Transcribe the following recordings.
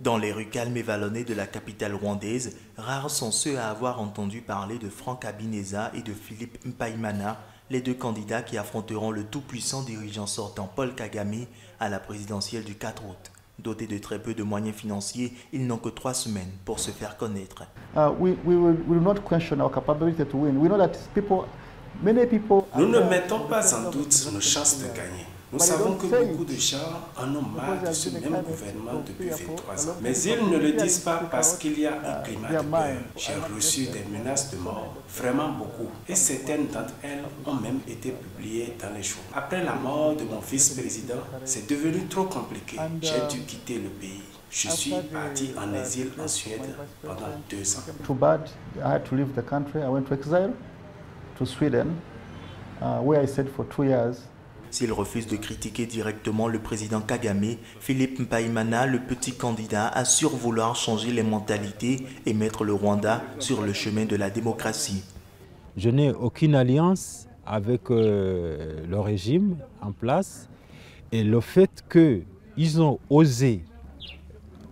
Dans les rues calmes et vallonnées de la capitale rwandaise, rares sont ceux à avoir entendu parler de Franck Habineza et de Philippe Mpayimana, les deux candidats qui affronteront le tout-puissant dirigeant sortant Paul Kagame à la présidentielle du 4 août. Dotés de très peu de moyens financiers, ils n'ont que 3 semaines pour se faire connaître. We will not question our capability to win. We know that many people. Nous ne mettons pas en doute nos chances de gagner. Nous savons que beaucoup de gens en ont marre de ce même gouvernement depuis 23 ans. Mais ils ne le disent pas parce qu'il y a un climat de peur. J'ai reçu des menaces de mort, vraiment beaucoup. Et certaines d'entre elles ont même été publiées dans les journaux. Après la mort de mon vice-président, c'est devenu trop compliqué. J'ai dû quitter le pays. Je suis parti en exil en Suède pendant 2 ans. Too bad, I had to leave the country. I went to exile to Sweden, where I stayed for 2 years. S'il refuse de critiquer directement le président Kagame, Philippe Mpayimana, le petit candidat, assure vouloir changer les mentalités et mettre le Rwanda sur le chemin de la démocratie. Je n'ai aucune alliance avec le régime en place et le fait qu'ils ont osé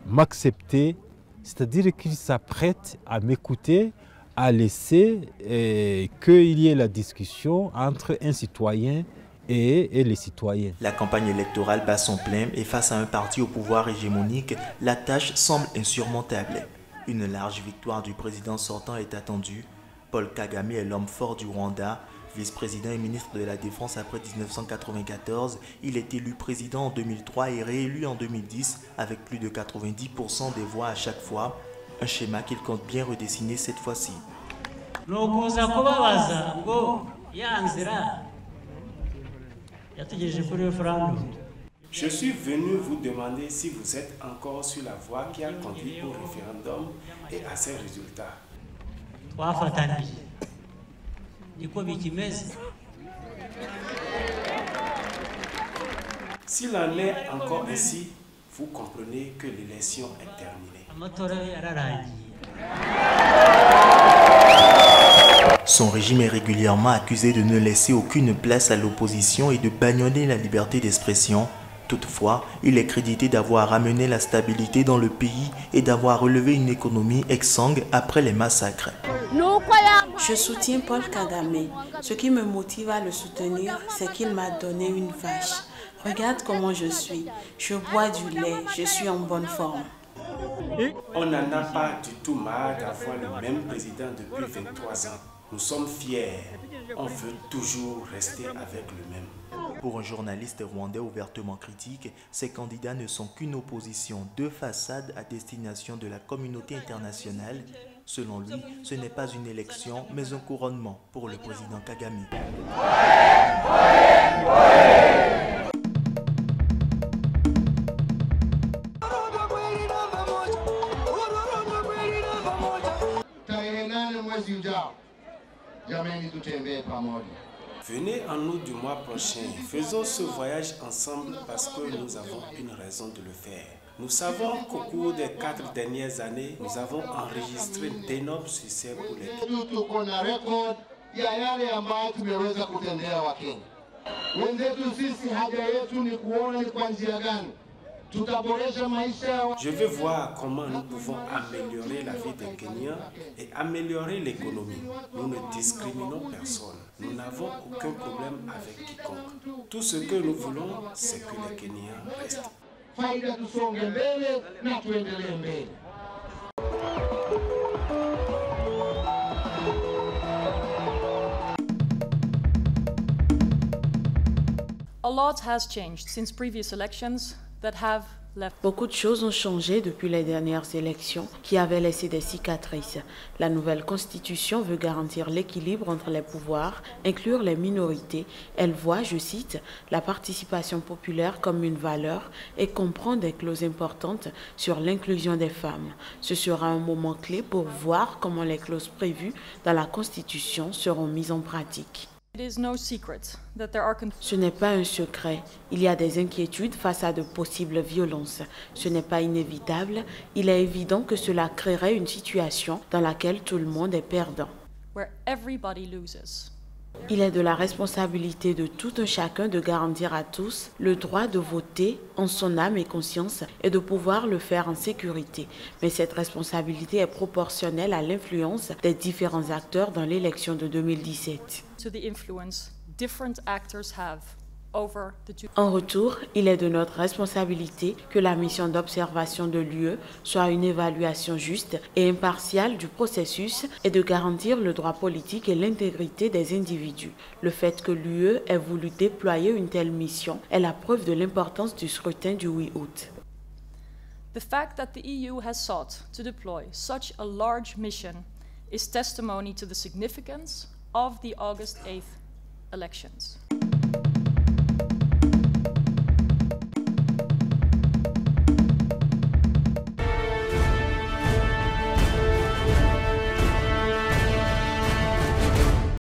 m'accepter, c'est-à-dire qu'ils s'apprêtent à m'écouter, à laisser qu'il y ait la discussion entre un citoyen et les citoyens. La campagne électorale bat son plein et face à un parti au pouvoir hégémonique, la tâche semble insurmontable. Une large victoire du président sortant est attendue. Paul Kagame est l'homme fort du Rwanda, vice-président et ministre de la Défense après 1994. Il est élu président en 2003 et réélu en 2010 avec plus de 90% des voix à chaque fois. Un schéma qu'il compte bien redessiner cette fois-ci. Je suis venu vous demander si vous êtes encore sur la voie qui a conduit au référendum et à ses résultats. S'il en est encore ainsi, vous comprenez que l'élection est terminée. Son régime est régulièrement accusé de ne laisser aucune place à l'opposition et de bâillonner la liberté d'expression. Toutefois, il est crédité d'avoir ramené la stabilité dans le pays et d'avoir relevé une économie exsangue après les massacres. Je soutiens Paul Kagame. Ce qui me motive à le soutenir, c'est qu'il m'a donné une vache. Regarde comment je suis. Je bois du lait. Je suis en bonne forme. On n'en a pas du tout marre d'avoir le même président depuis 23 ans. Nous sommes fiers. On veut toujours rester avec le même. Pour un journaliste rwandais ouvertement critique, ces candidats ne sont qu'une opposition de façade à destination de la communauté internationale. Selon lui, ce n'est pas une élection, mais un couronnement pour le président Kagame. Venez en août du mois prochain. Faisons ce voyage ensemble parce que nous avons une raison de le faire. Nous savons qu'au cours des 4 dernières années, nous avons enregistré d'énormes succès pour les Je veux voir comment nous pouvons améliorer la vie des Kenyans et améliorer l'économie. Nous ne discriminons personne. Nous n'avons aucun problème avec quiconque. Tout ce que nous voulons, c'est que les Kenyans restent. A lot has changed since previous elections that have left. Beaucoup de choses ont changé depuis les dernières élections qui avaient laissé des cicatrices. La nouvelle constitution veut garantir l'équilibre entre les pouvoirs, inclure les minorités. Elle voit, je cite, la participation populaire comme une valeur et comprend des clauses importantes sur l'inclusion des femmes. Ce sera un moment clé pour voir comment les clauses prévues dans la constitution seront mises en pratique. Ce n'est pas un secret. Il y a des inquiétudes face à de possibles violences. Ce n'est pas inévitable. Il est évident que cela créerait une situation dans laquelle tout le monde est perdant. Il est de la responsabilité de tout un chacun de garantir à tous le droit de voter en son âme et conscience et de pouvoir le faire en sécurité. Mais cette responsabilité est proportionnelle à l'influence des différents acteurs dans l'élection de 2017. En retour, il est de notre responsabilité que la mission d'observation de l'UE soit une évaluation juste et impartiale du processus et de garantir le droit politique et l'intégrité des individus. Le fait que l'UE ait voulu déployer une telle mission est la preuve de l'importance du scrutin du 8 août. The fact that the EU has sought to deploy such a large mission is testimony to the significance of the August 8th elections.